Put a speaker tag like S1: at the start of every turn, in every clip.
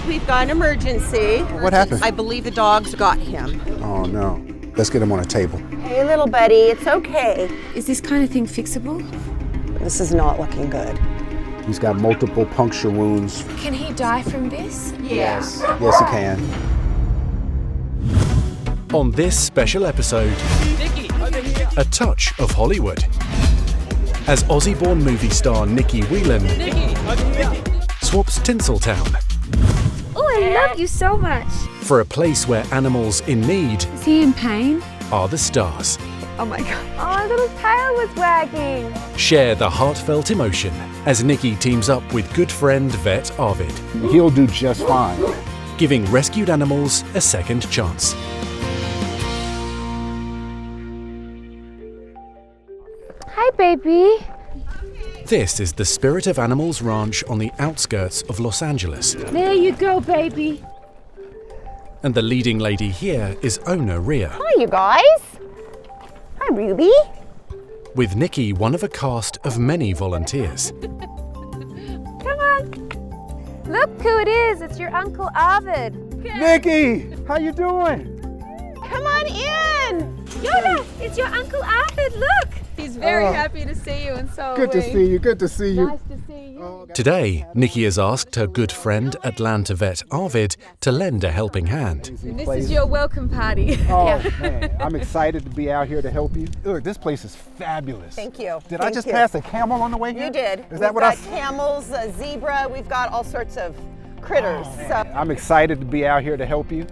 S1: we've got an emergency.
S2: What happened?
S1: I believe the dogs got him.
S2: Oh, no. Let's get him on a table.
S1: Hey, little buddy, it's okay.
S3: Is this kind of thing fixable?
S1: This is not looking good.
S2: He's got multiple puncture wounds.
S3: Can he die from this?
S2: Yes, he can.
S4: On this special episode, a touch of Hollywood. As Aussie-born movie star Nicky Whelan swaps Tinseltown
S3: Oh, I love you so much.
S4: for a place where animals in need
S3: Is he in pain?
S4: are the stars.
S3: Oh my God. Oh, a little tail was wagging.
S4: Share the heartfelt emotion as Nicky teams up with good friend vet Arvid,
S2: He'll do just fine.
S4: giving rescued animals a second chance.
S3: Hi, baby.
S4: This is the Spirit of Animals Ranch on the outskirts of Los Angeles.
S3: There you go, baby.
S4: And the leading lady here is owner Rhea,
S1: Hi, you guys. Hi, Ruby.
S4: with Nicky one of a cast of many volunteers.
S3: Come on. Look who it is. It's your Uncle Arvid.
S2: Nicky, how you doing?
S1: Come on in.
S3: Yoda, it's your Uncle Arvid. Look.
S5: He's very happy to see you, and so
S2: Good to see you, good to see you.
S5: Nice to see you.
S4: Today, Nicky has asked her good friend Atlanta vet Arvid to lend a helping hand.
S5: And this is your welcome party.
S2: Oh, man, I'm excited to be out here to help you. Look, this place is fabulous.
S1: Thank you.
S2: Did I
S1: Thank
S2: just
S1: you.
S2: pass a camel on the way here?
S1: You did.
S2: Is that
S1: We've
S2: what
S1: got camels, a zebra. We've got all sorts of critters. So
S2: I'm excited to be out here to help you.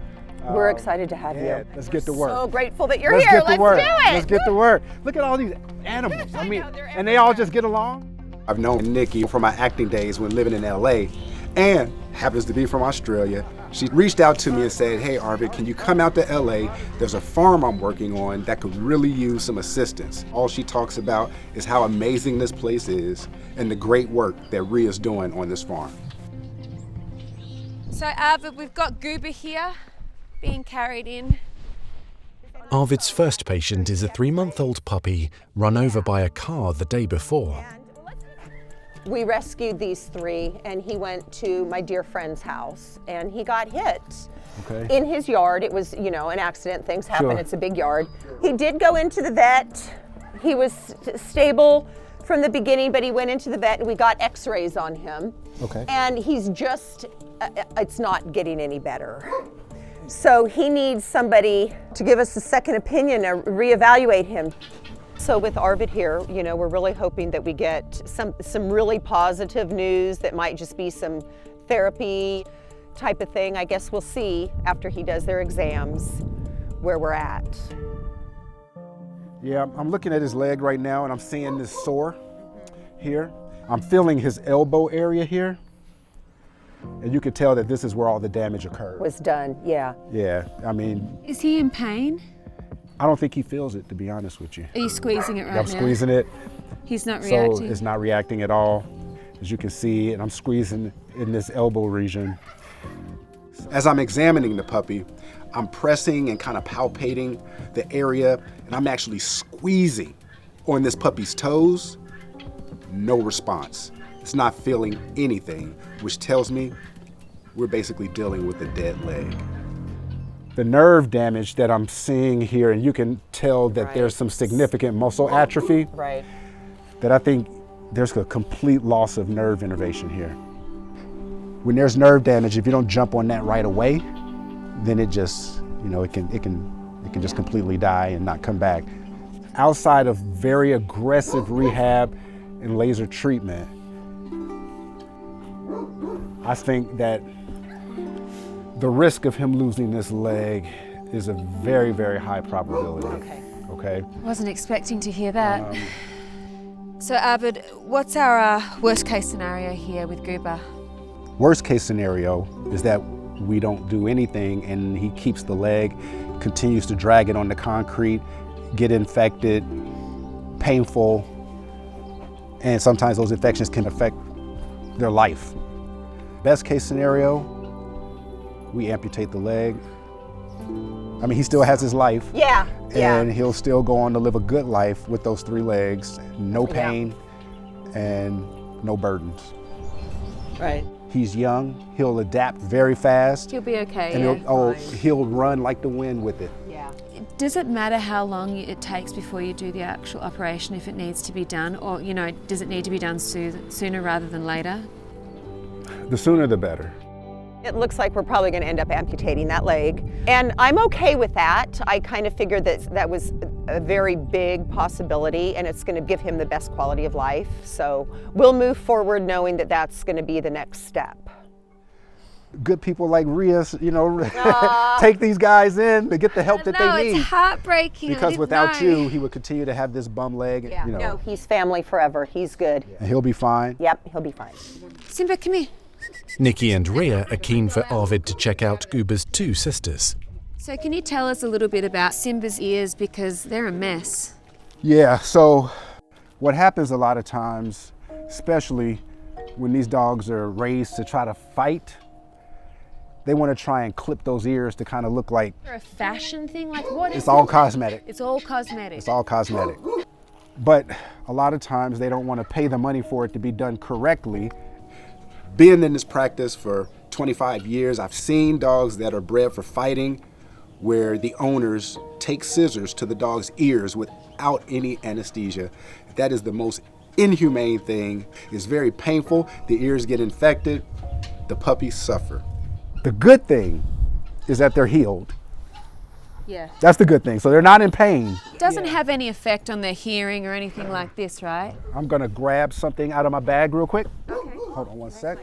S1: we're excited to have
S2: Yeah,
S1: you.
S2: let's get to work.
S1: So grateful that you're
S2: Let's
S1: here.
S2: get to
S1: Let's
S2: work.
S1: do it.
S2: Let's get to work. Look at all these animals. I mean, and they all just get along. I've known Nicky from my acting days when living in LA, and happens to be from Australia. She reached out to me and said, hey Arvid, can you come out to LA? There's a farm I'm working on that could really use some assistance. All she talks about is how amazing this place is and the great work that Rhea's doing on this farm.
S3: So, Arvid, we've got Goober here being carried in.
S4: Arvid's first patient is a 3-month-old puppy run over by a car the day before.
S1: We rescued these three, and he went to my dear friend's house, and he got hit in his yard. It was, an accident. Things happen.
S2: Sure.
S1: It's a big yard. He did go into the vet. He was stable from the beginning, but he went into the vet, and we got x-rays on him.
S2: Okay.
S1: And he's just, it's not getting any better. So he needs somebody to give us a second opinion or reevaluate him. So with Arvid here, we're really hoping that we get some really positive news that might just be some therapy type of thing. I guess we'll see after he does their exams where we're at.
S2: Yeah, I'm looking at his leg right now and I'm seeing this sore here. I'm feeling his elbow area here. And you could tell that this is where all the damage occurred.
S1: Was done, yeah.
S2: Yeah, I mean,
S3: Is he in pain?
S2: I don't think he feels it, to be honest with you.
S3: Are you squeezing it right now?
S2: I'm squeezing it,
S3: He's not
S2: so
S3: reacting.
S2: it's not reacting at all, as you can see, and I'm squeezing in this elbow region. As I'm examining the puppy, I'm pressing and kind of palpating the area, and I'm actually squeezing on this puppy's toes. No response. It's not feeling anything, which tells me we're basically dealing with a dead leg. The nerve damage that I'm seeing here, and you can tell that there's some significant muscle atrophy,
S1: Right.
S2: that I think there's a complete loss of nerve innervation here. When there's nerve damage, if you don't jump on that right away, then it just, it can just completely die and not come back. Outside of very aggressive rehab and laser treatment, I think that the risk of him losing this leg is a very, very high probability. Okay.
S3: Wasn't expecting to hear that. So, Arvid, what's our worst case scenario here with Goober?
S2: Worst case scenario is that we don't do anything and he keeps the leg, continues to drag it on the concrete, get infected, painful, and sometimes those infections can affect their life. Best case scenario, we amputate the leg. I mean, he still has his life.
S1: Yeah,
S2: And he'll still go on to live a good life with those 3 legs, no pain and no burdens.
S1: Right.
S2: He's young, he'll adapt very fast.
S3: He'll be okay.
S2: And
S3: Yeah.
S2: he'll run like the wind with it.
S1: Yeah.
S3: Does it matter how long it takes before you do the actual operation if it needs to be done, or does it need to be done sooner rather than later?
S2: The sooner the better.
S1: It looks like we're probably going to end up amputating that leg. And I'm okay with that. I kind of figured that that was a very big possibility, and it's going to give him the best quality of life. So we'll move forward knowing that that's going to be the next step.
S2: Good people like Rhea, take these guys in to get the help that they need.
S3: It's heartbreaking.
S2: Because without you, he would continue to have this bum leg.
S1: Yeah. No, he's family forever. He's good.
S2: And he'll be fine.
S1: Yep, he'll be fine.
S3: Simba, come here.
S4: Nikki and Rhea are keen for Arvid to check out Goober's two sisters.
S3: So can you tell us a little bit about Simba's ears, because they're a mess?
S2: Yeah, so what happens a lot of times, especially when these dogs are raised to try to fight, they want to try and clip those ears to kind of look like...
S3: For a fashion thing? Like what is
S2: It's all cosmetic.
S3: It's all cosmetic.
S2: It's all cosmetic. But a lot of times they don't want to pay the money for it to be done correctly. Being in this practice for 25 years, I've seen dogs that are bred for fighting where the owners take scissors to the dog's ears without any anesthesia. That is the most inhumane thing. It's very painful. The ears get infected. The puppies suffer. The good thing is that they're healed.
S3: Yeah.
S2: That's the good thing. So they're not in pain.
S3: It doesn't have any effect on their hearing or anything like this, right?
S2: I'm gonna grab something out of my bag real quick. Okay. Hold on one sec.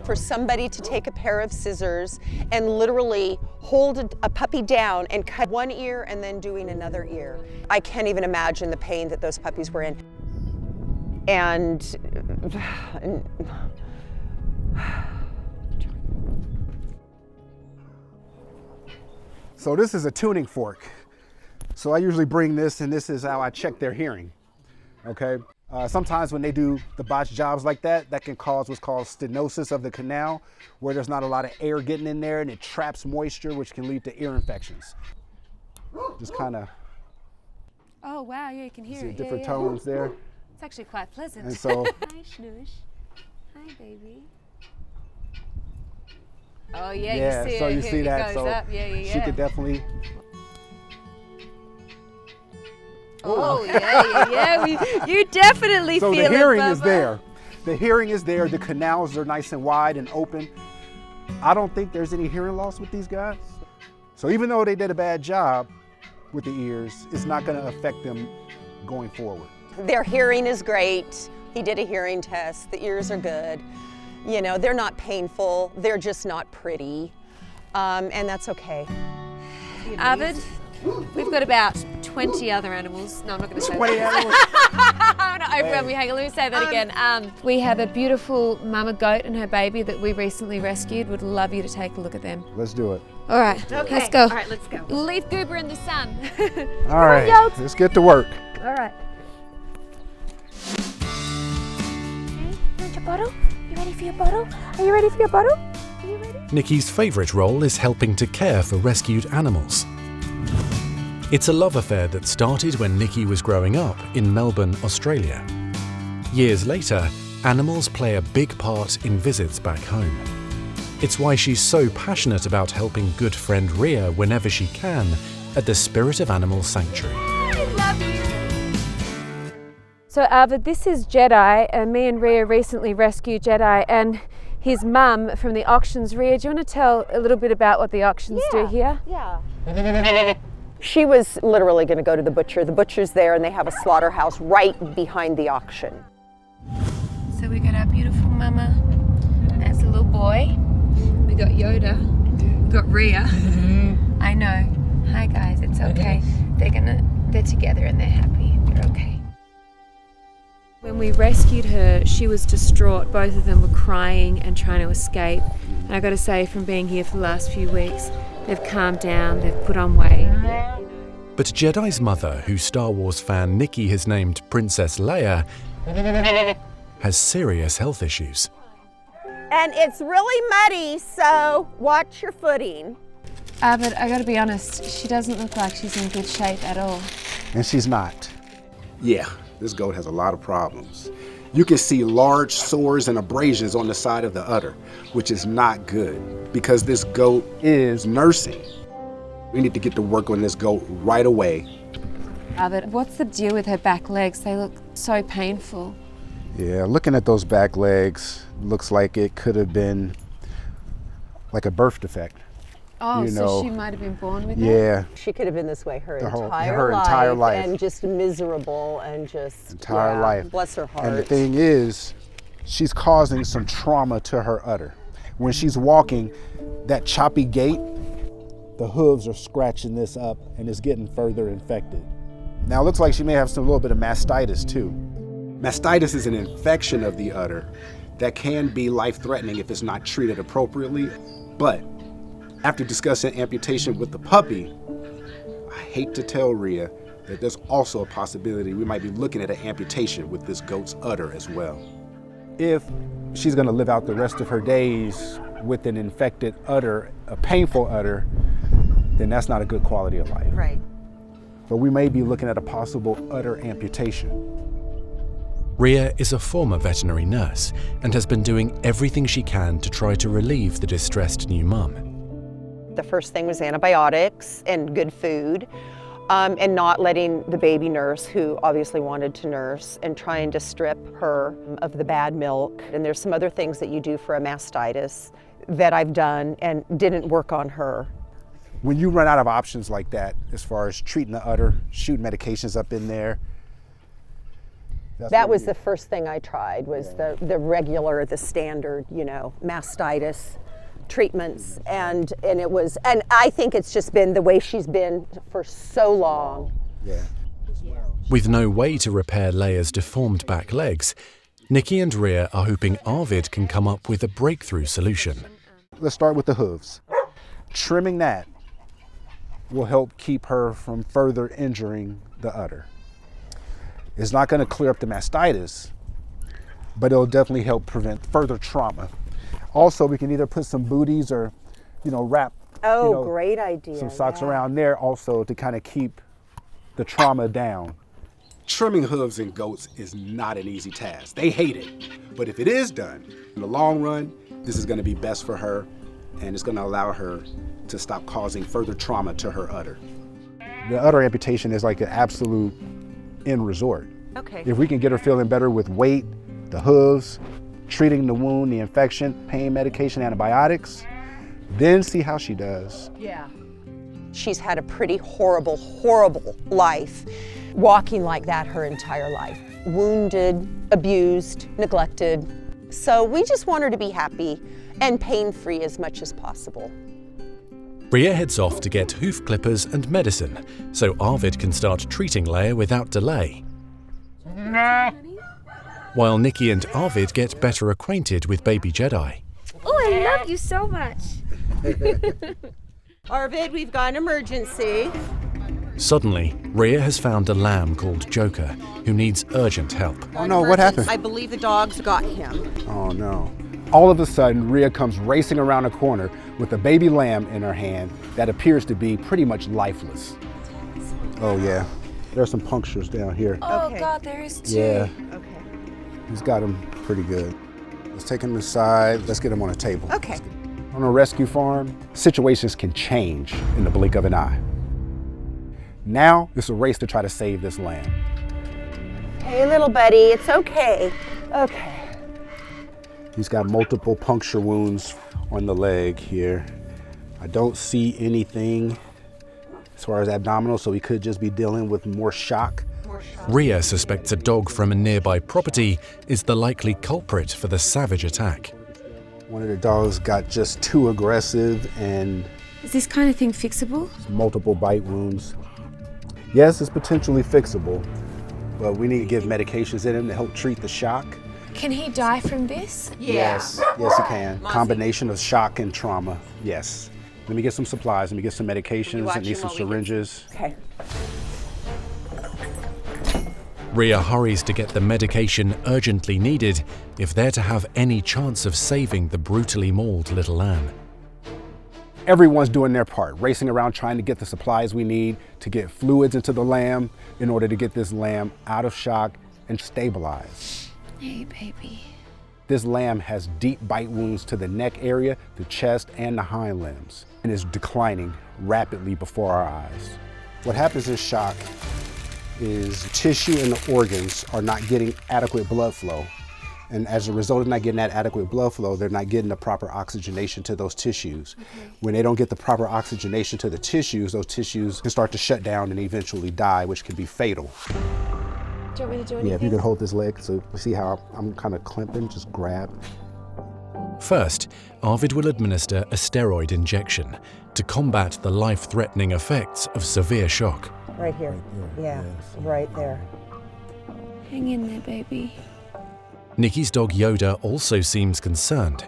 S1: For somebody to take a pair of scissors and literally hold a puppy down and cut one ear and then doing another ear. I can't even imagine the pain that those puppies were in. And
S2: so this is a tuning fork. So I usually bring this, and this is how I check their hearing, okay? Sometimes when they do the botched jobs like that, that can cause what's called stenosis of the canal, where there's not a lot of air getting in there and it traps moisture, which can lead to ear infections. Just kind of
S3: Oh wow, yeah, you can hear
S2: see
S3: it.
S2: different
S3: yeah.
S2: tones there.
S3: It's actually quite pleasant.
S2: And so,
S3: Hi, Snoosh. Hi, baby. Oh yeah,
S2: yeah,
S3: you see
S2: so
S3: it.
S2: you see
S3: It
S2: that.
S3: goes
S2: So
S3: up. Yeah.
S2: she could definitely.
S3: Oh yeah. You definitely
S2: So
S3: feel
S2: the hearing
S3: it,
S2: is
S3: Bubba.
S2: there. The hearing is there. The canals are nice and wide and open. I don't think there's any hearing loss with these guys. So even though they did a bad job with the ears, it's not going to affect them going forward.
S1: their hearing is great. He did a hearing test. The ears are good. You know, they're not painful. They're just not pretty. And that's okay.
S3: Arvid, we've got about 20 other animals. No, I'm not going to say
S2: 20
S3: that.
S2: animals?
S3: No, overwhelm me. Hang on, let me say that again. We have a beautiful mama goat and her baby that we recently rescued. Would love you to take a look at them.
S2: Let's do it.
S3: All right, let's go.
S5: All right, let's go.
S3: Leave Goober in the sun.
S2: All right, let's get to work.
S3: All right.
S5: You want your bottle? You ready for your bottle? Are you ready for your bottle? Are you ready?
S4: Nikki's favourite role is helping to care for rescued animals. It's a love affair that started when Nicky was growing up in Melbourne, Australia. Years later, animals play a big part in visits back home. It's why she's so passionate about helping good friend Rhea whenever she can at the Spirit of Animals Sanctuary.
S3: So Arvid, this is Jedi, and me and Rhea recently rescued Jedi and his mum from the auctions. Rhea, do you want to tell a little bit about what the auctions do here?
S1: Yeah. She was literally going to go to the butcher. The butcher's there, and they have a slaughterhouse right behind the auction.
S3: So we got our beautiful mama. That's a little boy. We got Yoda. We got Rhea. I know. Hi guys, it's okay. They're together and they're happy. They're okay. When we rescued her, she was distraught. Both of them were crying and trying to escape. And I got to say, from being here for the last few weeks, they've calmed down, they've put on weight.
S4: But Jedi's mother, who Star Wars fan Nikki has named Princess Leia, has serious health issues.
S1: And it's really muddy, so watch your footing.
S3: But I gotta be honest, she doesn't look like she's in good shape at all.
S2: And she's not. Yeah, this goat has a lot of problems. You can see large sores and abrasions on the side of the udder, which is not good because this goat is nursing. We need to get to work on this goat right away.
S3: Arvid, what's the deal with her back legs? They look so painful.
S2: Yeah, looking at those back legs, looks like it could have been like a birth defect.
S3: Oh,
S2: You
S3: so
S2: know,
S3: she might have been born with it?
S2: Yeah,
S1: She could have been this way her
S2: her
S1: entire
S2: entire life.
S1: and just miserable and just
S2: entire
S1: yeah,
S2: life.
S1: Bless her heart.
S2: And the thing is, she's causing some trauma to her udder. When she's walking, that choppy gait, the hooves are scratching this up and it's getting further infected. Now it looks like she may have some little bit of mastitis too. Mastitis is an infection of the udder that can be life-threatening if it's not treated appropriately. But after discussing amputation with the puppy, I hate to tell Rhea that there's also a possibility we might be looking at an amputation with this goat's udder as well. If she's gonna live out the rest of her days with an infected udder, a painful udder, then that's not a good quality of life.
S1: Right.
S2: But we may be looking at a possible udder amputation.
S4: Rhea is a former veterinary nurse and has been doing everything she can to try to relieve the distressed new mum.
S1: The first thing was antibiotics and good food, and not letting the baby nurse, who obviously wanted to nurse, and trying to strip her of the bad milk. And there's some other things that you do for a mastitis that I've done and didn't work on her.
S2: When you run out of options like that, as far as treating the udder, shooting medications up in there,
S1: That was the first thing I tried, was the regular, the standard, you know, mastitis treatments. And it was, and I think it's just been the way she's been for so long.
S2: Yeah.
S4: With no way to repair Leia's deformed back legs, Nicky and Rhea are hoping Arvid can come up with a breakthrough solution.
S2: Let's start with the hooves. Trimming that will help keep her from further injuring the udder. It's not going to clear up the mastitis, but it'll definitely help prevent further trauma. Also, we can either put some booties or, wrap
S1: Great idea.
S2: some socks around there also to kind of keep the trauma down. Trimming hooves in goats is not an easy task. They hate it. But if it is done, in the long run, this is going to be best for her, and it's going to allow her to stop causing further trauma to her udder. The udder amputation is like an absolute end resort.
S1: Okay.
S2: If we can get her feeling better with weight, the hooves, treating the wound, the infection, pain medication, antibiotics, then see how she does.
S1: Yeah. She's had a pretty horrible, horrible life, walking like that her entire life. Wounded, abused, neglected. So we just want her to be happy and pain-free as much as possible.
S4: Rhea heads off to get hoof clippers and medicine so Arvid can start treating Leia without delay. While Nicky and Arvid get better acquainted with baby Jedi.
S5: Oh, I love you so much.
S1: Arvid, we've got an emergency.
S4: Suddenly, Rhea has found a lamb called Joker who needs urgent help.
S2: Oh no, what happened?
S1: I believe the dogs got him.
S2: Oh no. All of a sudden, Rhea comes racing around a corner with a baby lamb in her hand that appears to be pretty much lifeless. Oh yeah, there's some punctures down here.
S3: Oh
S1: Okay.
S3: God, there is two.
S2: Yeah,
S1: Okay.
S2: he's got him pretty good. Let's take him inside, let's get him on a table.
S1: Okay.
S2: On a rescue farm, situations can change in the blink of an eye. Now, it's a race to try to save this lamb.
S1: Hey, little buddy, it's okay. Okay.
S2: He's got multiple puncture wounds on the leg here. I don't see anything as far as abdominal, so he could just be dealing with more shock.
S4: Rhea suspects a dog from a nearby property is the likely culprit for the savage attack.
S2: One of the dogs got just too aggressive and
S3: Is this kind of thing fixable?
S2: multiple bite wounds. Yes, it's potentially fixable, but we need to give medications in him to help treat the shock.
S3: Can he die from this?
S2: Yes, yes he can. Combination of shock and trauma, yes. Let me get some supplies, let me get some medications, I need some syringes.
S1: Okay.
S4: Rhea hurries to get the medication urgently needed if they're to have any chance of saving the brutally mauled little lamb.
S2: Everyone's doing their part, racing around trying to get the supplies we need to get fluids into the lamb in order to get this lamb out of shock and stabilized.
S3: Hey, baby.
S2: This lamb has deep bite wounds to the neck area, the chest, and the hind limbs, and is declining rapidly before our eyes. What happens in shock is tissue and the organs are not getting adequate blood flow. And as a result of not getting that adequate blood flow, they're not getting the proper oxygenation to those tissues. When they don't get the proper oxygenation to the tissues, those tissues can start to shut down and eventually die, which can be fatal.
S3: Do you want me to do anything?
S2: Yeah, if you could hold this leg, so see how I'm kind of clamping, just grab.
S4: First, Arvid will administer a steroid injection to combat the life-threatening effects of severe shock.
S1: Right here. Yeah, right there.
S3: Hang in there, baby.
S4: Nicky's dog Yoda also seems concerned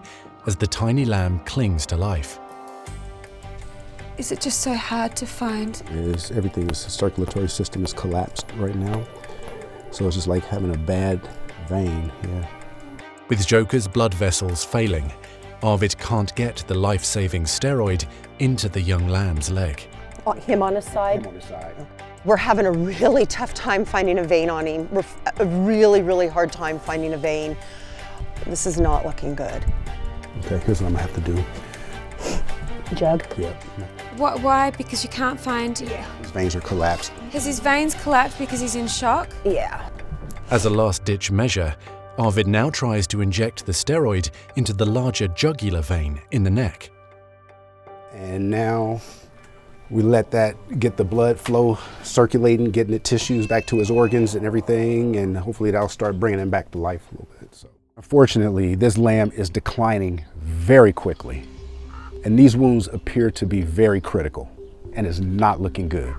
S4: as the tiny lamb clings to life.
S3: Is it just so hard to find?
S2: Everything, the circulatory system is collapsed right now. So it's just like having a bad vein here.
S4: With Joker's blood vessels failing, Arvid can't get the life-saving steroid into the young lamb's leg.
S1: Him on his side?
S2: Him on the side.
S1: We're having a really tough time finding a vein on him. We're a really, really hard time finding a vein. This is not looking good.
S2: Okay, here's what I'm gonna have to do.
S1: Jug?
S2: Yeah.
S3: Why? Because you can't find...
S1: Yeah.
S2: His veins are collapsed.
S3: Has his veins collapsed because he's in shock?
S1: Yeah.
S4: As a last-ditch measure, Arvid now tries to inject the steroid into the larger jugular vein in the neck.
S2: And now we let that get the blood flow circulating, getting the tissues back to his organs and everything, and hopefully that'll start bringing him back to life a little bit. So, unfortunately, this lamb is declining very quickly, and these wounds appear to be very critical and is not looking good.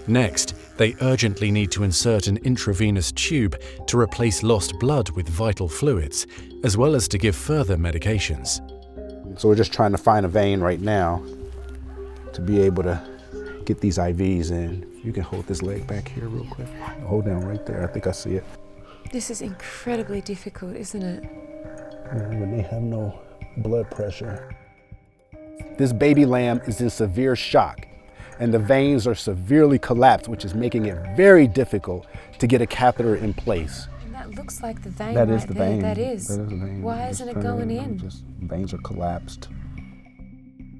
S4: Next, they urgently need to insert an intravenous tube to replace lost blood with vital fluids, as well as to give further medications.
S2: So we're just trying to find a vein right now to be able to get these IVs in. You can hold this leg back here real quick. Hold down right there. I think I see it.
S3: This is incredibly difficult, isn't it?
S2: When they have no blood pressure. This baby lamb is in severe shock, and the veins are severely collapsed, which is making it very difficult to get a catheter in place.
S3: And that looks like the vein
S2: That
S3: right
S2: is the
S3: there.
S2: vein.
S3: That is.
S2: That is the vein.
S3: Why isn't it going in?
S2: Just veins are collapsed.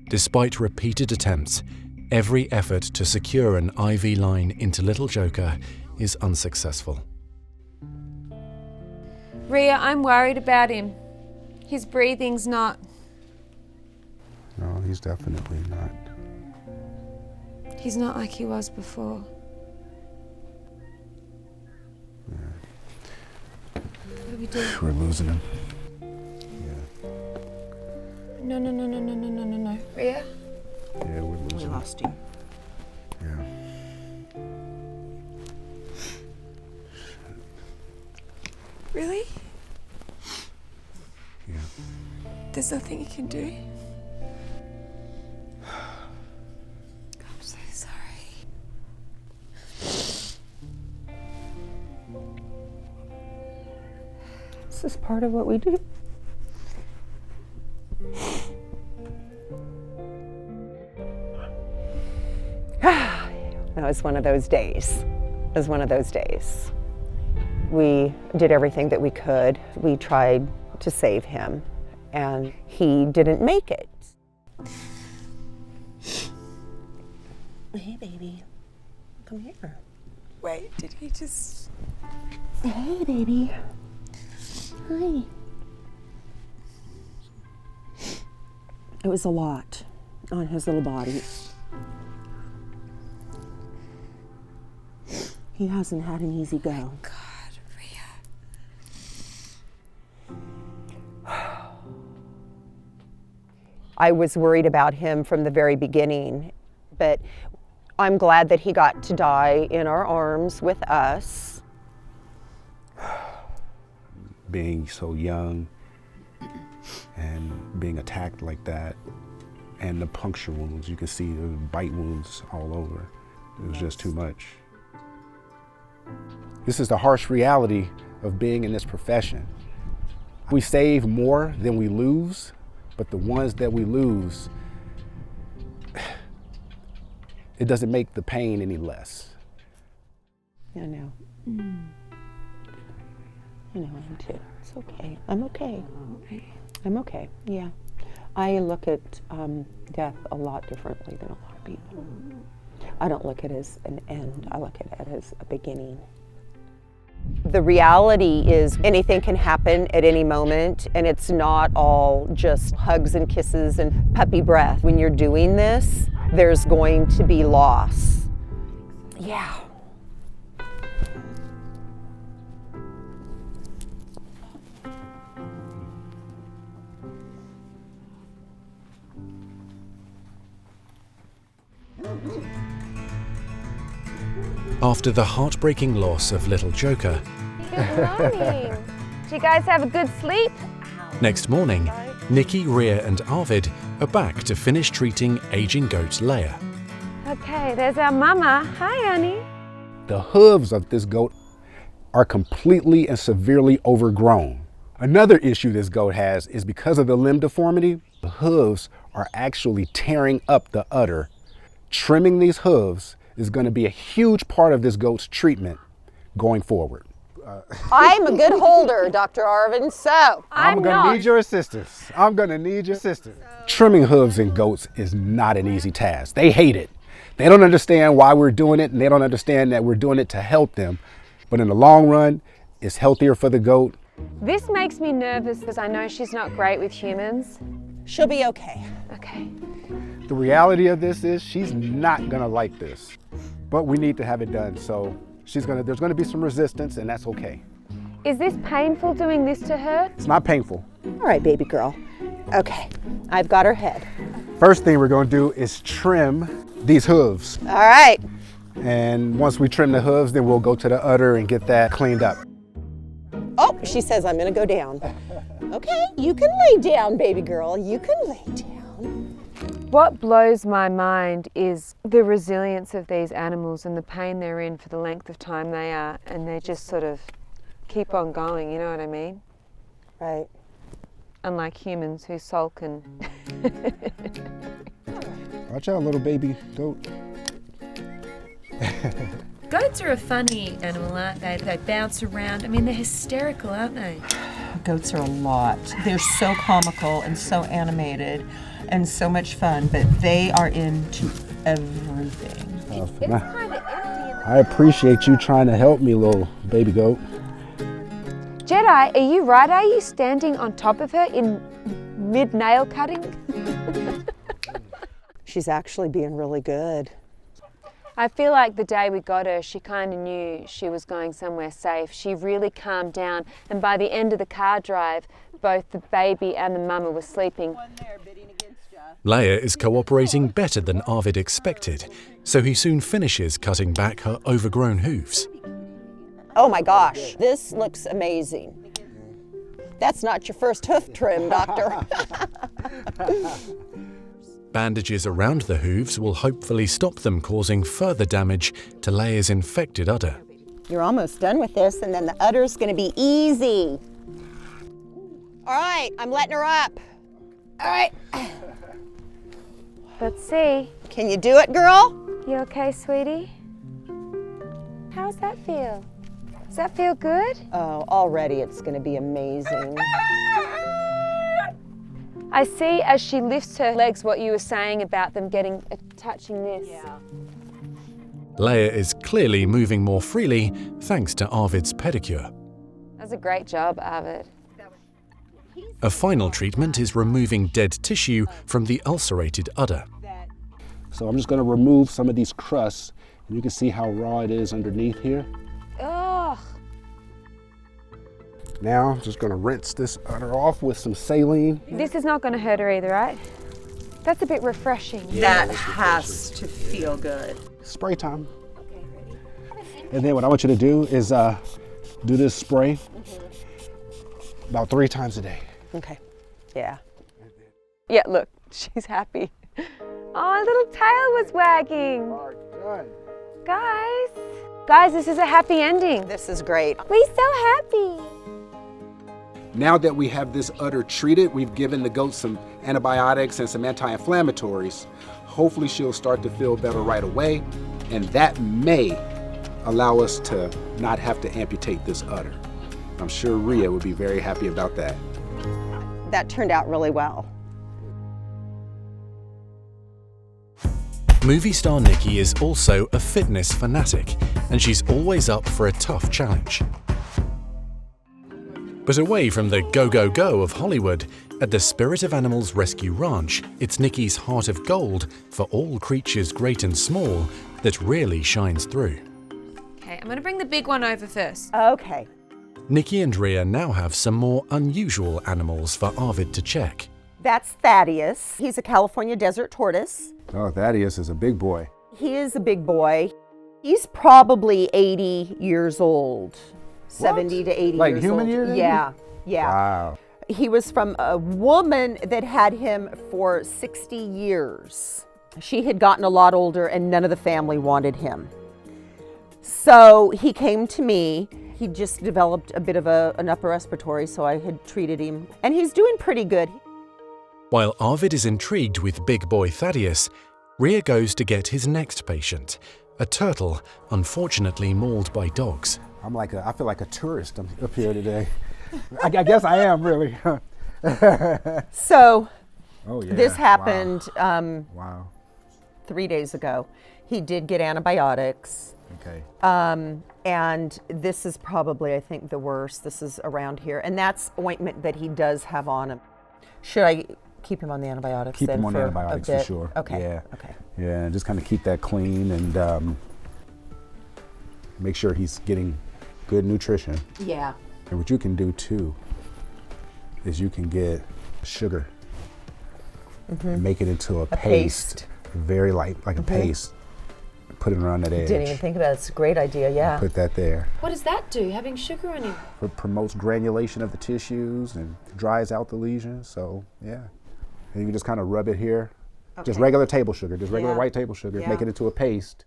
S4: Despite repeated attempts, every effort to secure an IV line into little Joker is unsuccessful.
S3: Rhea, I'm worried about him. His breathing's not...
S2: No, he's definitely not.
S3: He's not like he was before. What do we do?
S2: We're losing him.
S3: No. Rhea?
S2: Yeah, we're
S1: We
S2: losing him.
S1: lost him.
S2: Yeah.
S3: Really?
S2: Yeah.
S3: There's nothing you can do? I'm so sorry.
S1: This is part of what we do. That was one of those days. It was one of those days. We did everything that we could. We tried to save him, and he didn't make it. Hey, baby. Come here.
S3: Wait, did he just...
S1: Hey, baby. Hi. It was a lot on his little body. He hasn't had an easy go.
S3: God, Rhea.
S1: I was worried about him from the very beginning, but I'm glad that he got to die in our arms with us.
S2: Being so young and being attacked like that, and the puncture wounds, you can see the bite wounds all over. It was just too much. This is the harsh reality of being in this profession. We save more than we lose, but the ones that we lose, it doesn't make the pain any less.
S1: I know. I know I am too. It's okay. I'm okay. I'm okay. Yeah. I look at death a lot differently than a lot of people. I don't look at it as an end. I look at it as a beginning. The reality is anything can happen at any moment, and it's not all just hugs and kisses and puppy breath. When you're doing this, there's going to be loss. Yeah.
S4: After the heartbreaking loss of little Joker,
S3: Good morning. Do you guys have a good sleep?
S4: next morning, Nicky, Rhea and Arvid are back to finish treating aging goat Leia.
S3: Okay, there's our mama. Hi, honey.
S2: The hooves of this goat are completely and severely overgrown. Another issue this goat has is because of the limb deformity, the hooves are actually tearing up the udder. Trimming these hooves is going to be a huge part of this goat's treatment going forward.
S1: I'm a good holder, Dr. Arvid, so
S2: I'm going to need your assistance. I'm going to need your assistance. Trimming hooves in goats is not an easy task. They hate it. They don't understand why we're doing it, and they don't understand that we're doing it to help them. But in the long run, it's healthier for the goat.
S3: This makes me nervous because I know she's not great with humans.
S1: she'll be okay.
S3: Okay.
S2: The reality of this is she's not going to like this, but we need to have it done. So there's going to be some resistance, and that's okay.
S3: Is this painful doing this to her?
S2: It's not painful.
S1: All right, baby girl. Okay, I've got her head.
S2: First thing we're going to do is trim these hooves.
S1: All right.
S2: And once we trim the hooves, then we'll go to the udder and get that cleaned up.
S1: Oh, she says I'm gonna go down. Okay, you can lay down, baby girl. You can lay down.
S3: What blows my mind is the resilience of these animals and the pain they're in for the length of time they are, and they just sort of keep on going, you know what I mean?
S1: Right.
S3: Unlike humans who sulk and...
S2: Watch out, little baby goat.
S3: Goats are a funny animal, aren't they? They bounce around. I mean, they're hysterical, aren't they?
S6: Goats are a lot. They're so comical and so animated and so much fun, but they are into everything.
S3: It's kind of empty.
S2: I appreciate you trying to help me, little baby goat.
S3: Jedi, are you right? Are you standing on top of her in mid-nail cutting?
S1: She's actually being really good.
S3: I feel like the day we got her, she kind of knew she was going somewhere safe. She really calmed down, and by the end of the car drive, both the baby and the mama were sleeping.
S4: Leia is cooperating better than Arvid expected, so he soon finishes cutting back her overgrown hooves.
S1: Oh my gosh, this looks amazing. That's not your first hoof trim, doctor.
S4: Bandages around the hooves will hopefully stop them causing further damage to Leia's infected udder.
S1: You're almost done with this, and then the udder's gonna be easy. All right, I'm letting her up. All right.
S3: Let's see.
S1: Can you do it, girl?
S3: You okay, sweetie? How's that feel? Does that feel good?
S1: Oh, already it's gonna be amazing.
S3: I see as she lifts her legs what you were saying about them touching this. Yeah.
S4: Leia is clearly moving more freely thanks to Arvid's pedicure.
S3: That's a great job, Arvid.
S4: A final treatment is removing dead tissue from the ulcerated udder.
S2: So I'm just going to remove some of these crusts, and you can see how raw it is underneath here.
S3: Ugh.
S2: Now I'm just going to rinse this udder off with some saline.
S3: This is not going to hurt her either, right? That's a bit refreshing.
S6: That has to feel good.
S2: Spray time. And then what I want you to do is do this spray about 3 times a day.
S1: Okay. Yeah.
S3: Yeah, look, she's happy. Oh, her little tail was wagging. Guys, this is a happy ending.
S1: This is great.
S3: We're so happy.
S2: Now that we have this udder treated, we've given the goat some antibiotics and some anti-inflammatories. Hopefully she'll start to feel better right away, and that may allow us to not have to amputate this udder. I'm sure Rhea would be very happy about that.
S1: That turned out really well.
S4: Movie star Nicky is also a fitness fanatic, and she's always up for a tough challenge. But away from the go-go-go of Hollywood, at the Spirit of Animals Rescue Ranch, it's Nicky's heart of gold for all creatures great and small that really shines through.
S3: Okay, I'm gonna bring the big one over first.
S1: Okay.
S4: Nicky and Rhea now have some more unusual animals for Arvid to check.
S1: That's Thaddeus. He's a California desert tortoise.
S2: Oh, Thaddeus is a big boy.
S1: He is a big boy. He's probably 80 years old. 70 to 80
S2: Like
S1: years
S2: human
S1: old.
S2: years?
S1: Yeah, yeah.
S2: Wow.
S1: He was from a woman that had him for 60 years. She had gotten a lot older and none of the family wanted him. So he came to me. He just developed a bit of an upper respiratory, so I had treated him. And he's doing pretty good.
S4: While Arvid is intrigued with big boy Thaddeus, Rhea goes to get his next patient, a turtle unfortunately mauled by dogs.
S2: I feel like a tourist up here today. I guess I am really.
S1: So
S2: Oh yeah.
S1: this happened
S2: Wow.
S1: 3 days ago. He did get antibiotics.
S2: Okay.
S1: And this is probably, I think, the worst. This is around here. And that's ointment that he does have on him. Should I keep him on the antibiotics
S2: Keep
S1: then
S2: him on
S1: for
S2: antibiotics
S1: a
S2: for
S1: bit?
S2: sure.
S1: Okay.
S2: Yeah.
S1: Okay.
S2: Yeah, just kind of keep that clean and make sure he's getting good nutrition.
S1: Yeah.
S2: And what you can do too is you can get sugar and make it into a paste. Very light, like a paste. Put it around that edge.
S1: Didn't even think about it. It's a great idea, yeah.
S2: Put that there.
S3: What does that do, having sugar on him?
S2: It promotes granulation of the tissues and dries out the lesions. So yeah, and you can just kind of rub it here. Just regular table sugar, just regular
S1: Yeah.
S2: white table sugar.
S1: Yeah.
S2: Make it into a paste.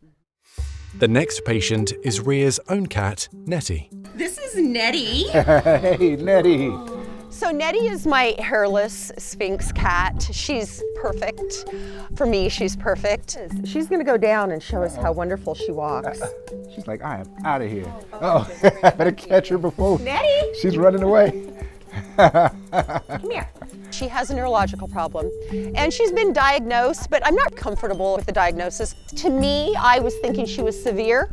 S4: The next patient is Rhea's own cat, Nettie.
S1: This is Nettie.
S2: Hey, Nettie.
S1: So Nettie is my hairless Sphinx cat. She's perfect. For me, she's perfect. She's gonna go down and show us how wonderful she walks.
S2: She's like, I am out of here. Oh, I better catch her before.
S1: Nettie!
S2: She's running away.
S1: Come here. She has a neurological problem and she's been diagnosed, but I'm not comfortable with the diagnosis. To me, I was thinking she was severe.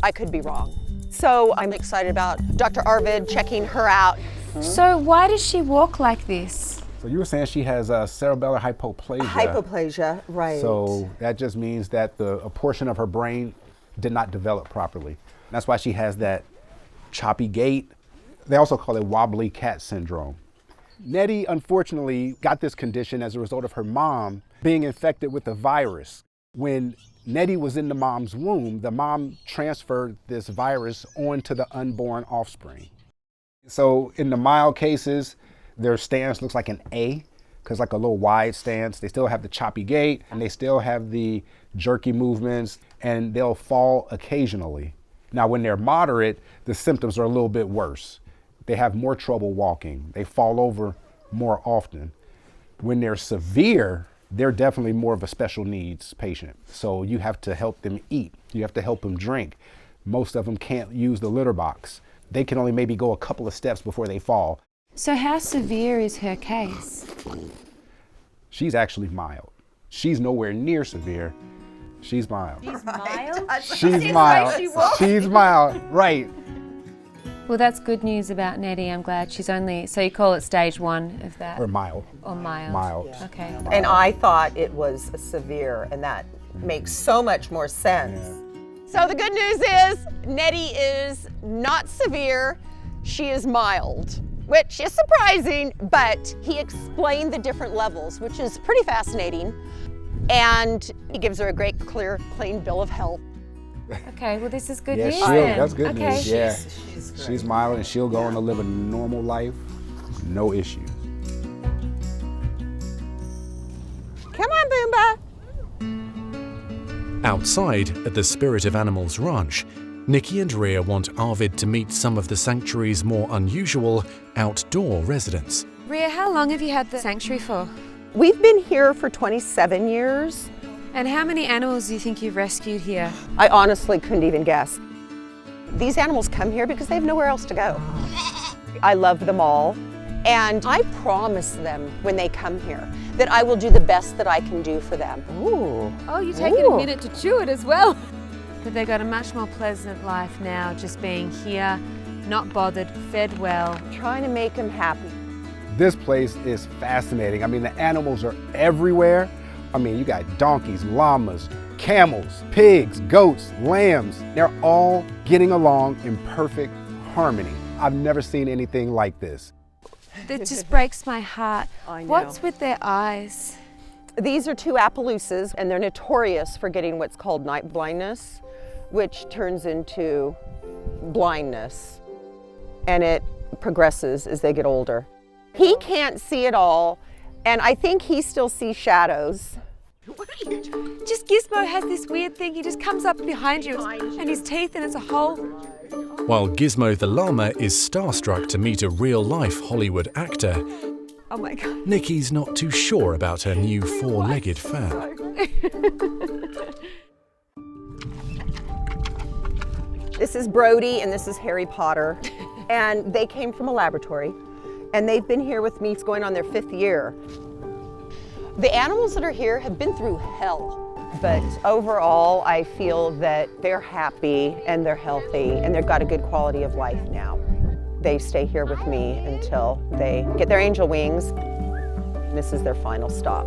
S1: I could be wrong. So I'm excited about Dr. Arvid checking her out.
S3: So why does she walk like this?
S2: So you were saying she has cerebellar hypoplasia.
S1: Hypoplasia, right.
S2: So that just means that a portion of her brain did not develop properly. That's why she has that choppy gait. They also call it wobbly cat syndrome. Nettie, unfortunately, got this condition as a result of her mom being infected with the virus. When Nettie was in the mom's womb, the mom transferred this virus onto the unborn offspring. So in the mild cases, their stance looks like an A, because like a little wide stance. They still have the choppy gait and they still have the jerky movements, and they'll fall occasionally. Now, when they're moderate, the symptoms are a little bit worse. They have more trouble walking. They fall over more often. When they're severe, they're definitely more of a special needs patient. So you have to help them eat. You have to help them drink. Most of them can't use the litter box. They can only maybe go a couple of steps before they fall.
S3: So how severe is her case?
S2: She's actually mild. She's nowhere near severe. She's mild.
S3: She's mild?
S2: She's mild. She's mild, right.
S3: Well, that's good news about Nettie. I'm glad she's only, so you call it stage 1 of that?
S2: Or mild.
S3: Or mild?
S2: Mild.
S3: Okay.
S1: And I thought it was severe, and that makes so much more sense. So the good news is Nettie is not severe, she is mild, which is surprising, but he explained the different levels, which is pretty fascinating. And he gives her a great, clear, clean bill of health.
S3: Okay, well this is good
S2: Yeah,
S3: news
S2: she'll,
S3: then.
S2: that's good
S3: Okay.
S2: news. Yeah. She's mild and she'll go on to live a normal life, no issues.
S1: Come on, Boomba.
S4: Outside at the Spirit of Animals Ranch, Nicky and Rhea want Arvid to meet some of the sanctuary's more unusual outdoor residents.
S3: Rhea, how long have you had the sanctuary for?
S1: We've been here for 27 years.
S3: And how many animals do you think you've rescued here?
S1: I honestly couldn't even guess. These animals come here because they have nowhere else to go. I love them all. And I promise them when they come here that I will do the best that I can do for them.
S6: Ooh.
S3: Oh, you're taking a minute to chew it as well. But they got a much more pleasant life now, just being here, not bothered, fed well.
S1: Trying to make them happy.
S2: This place is fascinating. I mean, the animals are everywhere. I mean, you got donkeys, llamas, camels, pigs, goats, lambs. They're all getting along in perfect harmony. I've never seen anything like this.
S3: That just breaks my heart.
S1: I know.
S3: What's with their eyes?
S1: These are two Appaloosas, and they're notorious for getting what's called night blindness, which turns into blindness, and it progresses as they get older. He can't see at all, and I think he still sees shadows.
S3: Just Gizmo has this weird thing. He just comes up behind you, and his teeth, and it's a hole.
S4: While Gizmo the llama is starstruck to meet a real-life Hollywood actor,
S3: Oh my God.
S4: Nicky's not too sure about her new four-legged fan.
S1: This is Brody and this is Harry Potter, and they came from a laboratory, and they've been here with me. It's going on their 5th year. The animals that are here have been through hell, but overall I feel that they're happy and they're healthy and they've got a good quality of life now. They stay here with me until they get their angel wings. This is their final stop.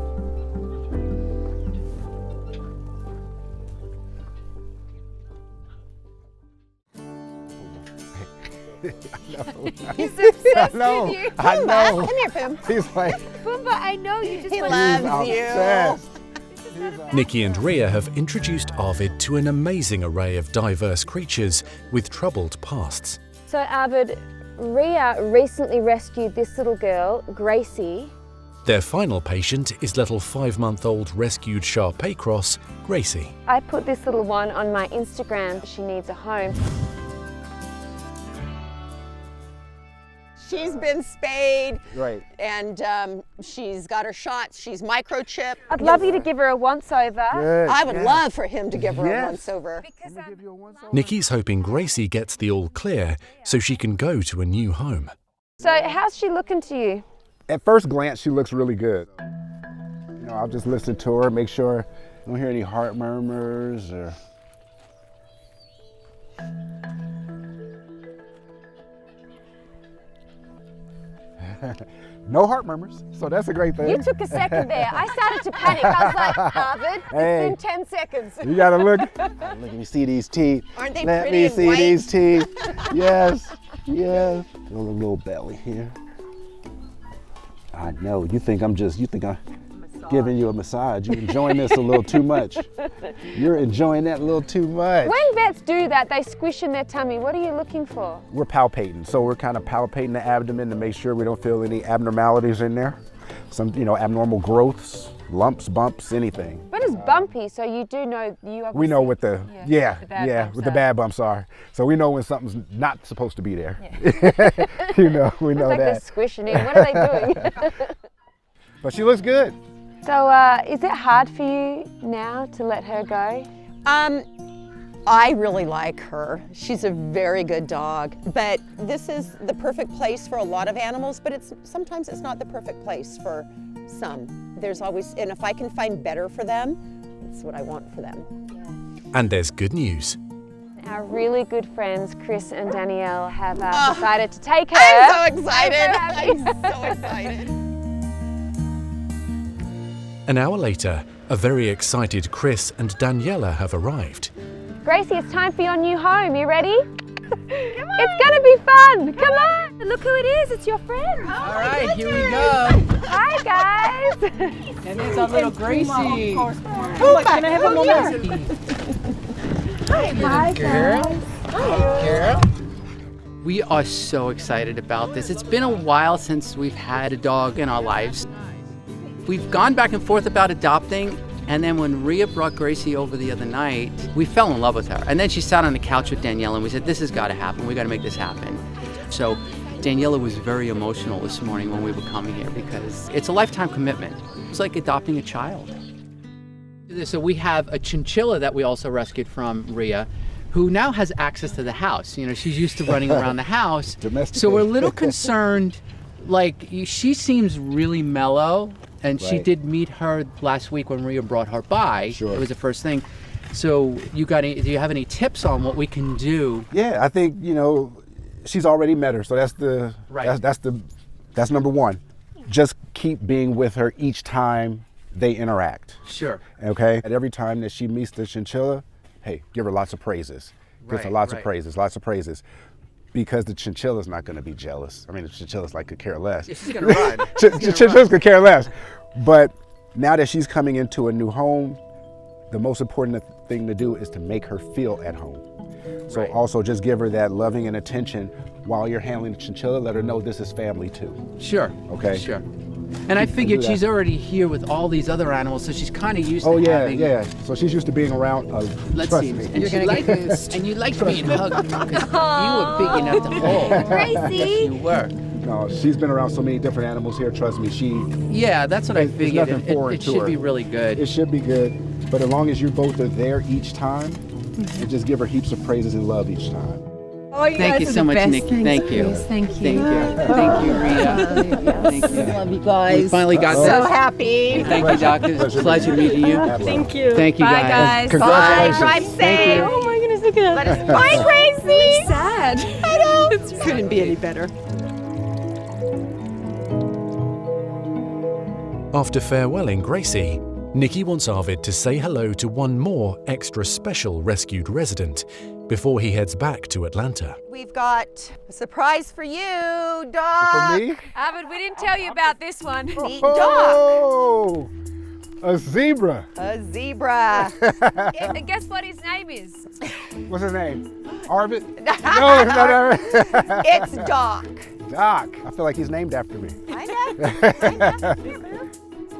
S3: He's obsessed
S2: know.
S3: with you.
S2: I know.
S1: Come here, Pim.
S2: He's like,
S3: Pumbaa, I know you just
S1: He
S3: want
S1: loves
S2: he's
S1: you.
S2: obsessed.
S4: Nicky and Rhea have introduced Arvid to an amazing array of diverse creatures with troubled pasts.
S5: So Arvid, Rhea recently rescued this little girl, Gracie.
S4: Their final patient is little 5-month-old rescued Shar-Pei cross, Gracie.
S5: I put this little one on my Instagram. She needs a home.
S1: She's been spayed,
S2: Right.
S1: and she's got her shots. She's microchipped.
S5: I'd love you to give her a once-over.
S2: Good.
S1: I would
S2: yeah.
S1: love for him to give her
S2: Yes.
S1: a once-over.
S4: Nicky's hoping Gracie gets the all clear so she can go to a new home.
S5: So how's she looking to you?
S2: At first glance, she looks really good. You know, I'll just listen to her, make sure I don't hear any heart murmurs or. No heart murmurs, so that's a great thing.
S5: You took a second there. I started to panic. I was like, Arvid,
S2: Hey.
S5: it's been 10 seconds.
S2: You gotta look. Let me see these teeth.
S1: Aren't they
S2: Let
S1: pretty
S2: me
S1: and
S2: see
S1: white?
S2: these teeth. Yes, yes. A little belly here. I know. You think I'm giving you a massage. You're enjoying this a little too much. You're enjoying that a little too much.
S5: When vets do that, they squish in their tummy. What are you looking for?
S2: We're palpating, so we're kind of palpating the abdomen to make sure we don't feel any abnormalities in there. Some, abnormal growths, lumps, bumps, anything.
S5: What is bumpy? So you do know you
S2: We know what the
S3: bad bumps
S2: what the
S3: are.
S2: bad bumps are. So we know when something's not supposed to be there.
S5: Yeah.
S2: we know
S5: It's like they're
S2: that.
S5: squishing in. What are they doing?
S2: But she looks good.
S5: So is it hard for you now to let her go?
S1: I really like her. She's a very good dog, but this is the perfect place for a lot of animals, but sometimes it's not the perfect place for some. There's always, and if I can find better for them, that's what I want for them.
S4: And there's good news.
S5: Our really good friends, Chris and Danielle, have decided to take her.
S1: I'm so excited.
S5: I'm so happy.
S1: I'm so excited.
S4: An hour later, a very excited Chris and Daniela have arrived.
S5: Gracie, it's time for your new home. You ready? It's gonna be fun. Come on. Look who it is. It's your friend.
S7: All right, here we go.
S5: Hi, guys.
S7: And there's our little Gracie.
S1: Can I have a moment?
S7: Hi, girl. Hi, girl. We are so excited about this. It's been a while since we've had a dog in our lives. We've gone back and forth about adopting, and then when Rhea brought Gracie over the other night, we fell in love with her. And then she sat on the couch with Daniela, and we said, this has got to happen. We got to make this happen. So Daniela was very emotional this morning when we were coming here because it's a lifetime commitment. It's like adopting a child. So we have a chinchilla that we also rescued from Rhea, who now has access to the house. You know, she's used to running around the house.
S2: Domestic.
S7: So we're a little concerned. Like, she seems really mellow, and she
S2: Right.
S7: did meet her last week when Rhea brought her by.
S2: Sure.
S7: It was the first thing. So do you have any tips on what we can do?
S2: Yeah, I think, you know, she's already met her, so
S7: Right.
S2: that's number one. Just keep being with her each time they interact.
S7: Sure.
S2: Okay? And every time that she meets the chinchilla, hey, give her lots of praises. Give her
S7: Right,
S2: lots
S7: right.
S2: of praises, lots of praises. Because the chinchilla's not going to be jealous. I mean, the chinchilla's like could care less.
S7: She's gonna run.
S2: Chinchillas could care less. But now that she's coming into a new home, the most important thing to do is to make her feel at home. So
S7: Right.
S2: also just give her that loving and attention while you're handling the chinchilla. Let her know this is family too.
S7: Sure.
S2: Okay.
S7: Sure. And I figured
S2: that.
S7: she's already here with all these other animals, so she's kind of used
S2: Oh
S7: to
S2: yeah,
S7: having.
S2: yeah. So she's used to being around.
S7: Let's
S2: trust
S7: see.
S2: me.
S7: And you like being hugged because you were big enough to hold.
S5: Gracie.
S7: Yes, you were.
S2: No, she's been around so many different animals here. Trust me,
S7: Yeah, that's what I
S2: There's
S7: figured.
S2: nothing
S7: It
S2: foreign to
S7: should
S2: her.
S7: be really good.
S2: it should be good. But as long as you both are there each time, you just give her heaps of praises and love each time.
S6: Oh, you
S7: Thank
S6: guys
S7: you
S6: are
S7: so
S6: the
S7: much,
S6: best.
S7: Nikki. Thank you.
S6: Thank you.
S7: Thank you. Thank you, Rhea. Thank you.
S6: Love you guys.
S7: We finally got
S6: so
S7: this.
S6: happy.
S7: Thank you, Doctor. It's a pleasure meeting you.
S6: Thank you.
S7: Thank you,
S5: Bye,
S7: guys.
S5: guys.
S2: Congratulations.
S5: Bye. Drive safe.
S6: Oh my goodness, look at that.
S5: Let us find Gracie.
S6: Sad. I know. It couldn't be any better.
S4: After farewelling Gracie, Nicky wants Arvid to say hello to one more extra special rescued resident before he heads back to Atlanta.
S1: We've got a surprise for you, Doc.
S2: For me?
S5: Arvid, we didn't tell you about this one.
S1: Meet Doc.
S2: Oh, a zebra.
S1: A zebra.
S5: And guess what his name is?
S2: What's his name? Arvid? No, it's not Arvid.
S1: It's Doc.
S2: Doc. I feel like he's named after me.
S1: I know.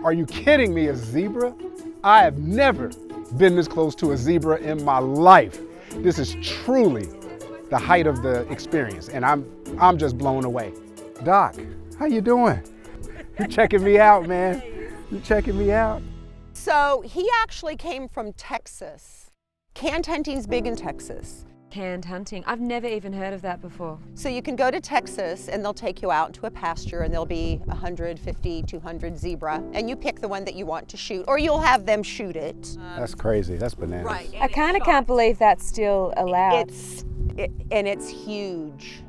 S2: Are you kidding me? A zebra? I have never been this close to a zebra in my life. This is truly the height of the experience, and I'm just blown away. Doc, how you doing? You're checking me out, man. You're checking me out.
S1: So he actually came from Texas. Canned hunting's big in Texas.
S5: Canned hunting. I've never even heard of that before.
S1: So you can go to Texas and they'll take you out into a pasture and there'll be 150, 200 zebra, and you pick the one that you want to shoot, or you'll have them shoot it.
S2: That's crazy. That's bananas.
S5: I kind of can't believe that's still allowed.
S1: And it's huge.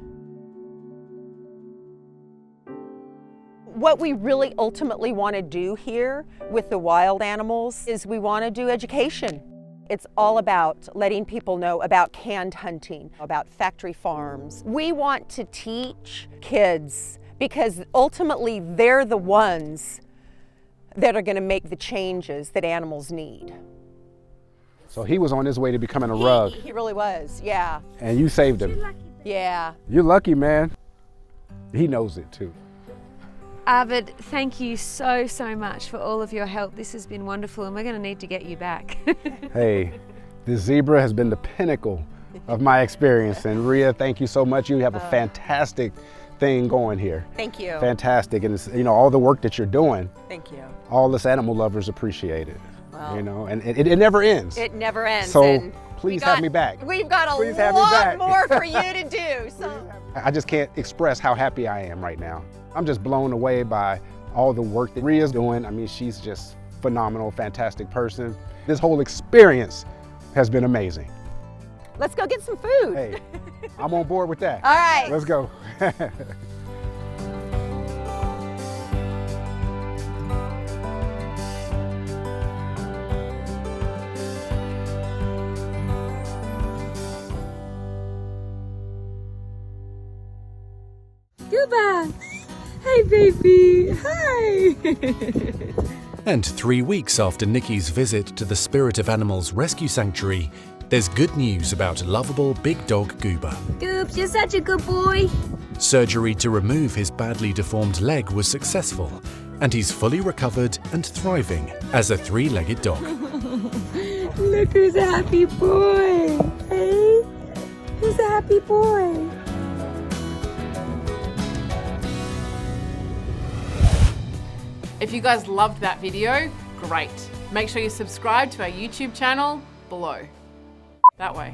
S1: What we really ultimately want to do here with the wild animals is we want to do education. It's all about letting people know about canned hunting, about factory farms. We want to teach kids because ultimately they're the ones that are going to make the changes that animals need.
S2: So he was on his way to becoming a rug,
S1: He really was, yeah.
S2: and you saved him.
S1: Yeah.
S2: You're lucky, man. He knows it too.
S5: Arvid, thank you so much for all of your help. This has been wonderful, and we're going to need to get you back.
S2: Hey, this zebra has been the pinnacle of my experience. And Rhea, thank you so much. You have a fantastic thing going here.
S1: Thank you.
S2: Fantastic. And it's, you know, all the work that you're doing,
S1: Thank you.
S2: all us animal lovers appreciate it.
S1: Well,
S2: you know, and it never ends.
S1: It never ends.
S2: So
S1: and
S2: please
S1: we
S2: have me back.
S1: We've got a
S2: Please have me
S1: lot
S2: back.
S1: more for you to do. So.
S2: I just can't express how happy I am right now. I'm just blown away by all the work that Rhea's doing. I mean, she's just phenomenal, fantastic person. This whole experience has been amazing.
S1: Let's go get some food.
S2: Hey, I'm on board with that.
S1: All right.
S2: Let's go.
S5: Goodbye. Hey, baby. Hi.
S4: And 3 weeks after Nicky's visit to the Spirit of Animals Rescue Sanctuary, there's good news about lovable big dog Goober.
S5: Goops, you're such a good boy.
S4: Surgery to remove his badly deformed leg was successful, and he's fully recovered and thriving as a three-legged dog.
S5: Look who's a happy boy. Hey? Who's a happy boy?
S8: If you guys loved that video, great. Make sure you subscribe to our YouTube channel below. That way.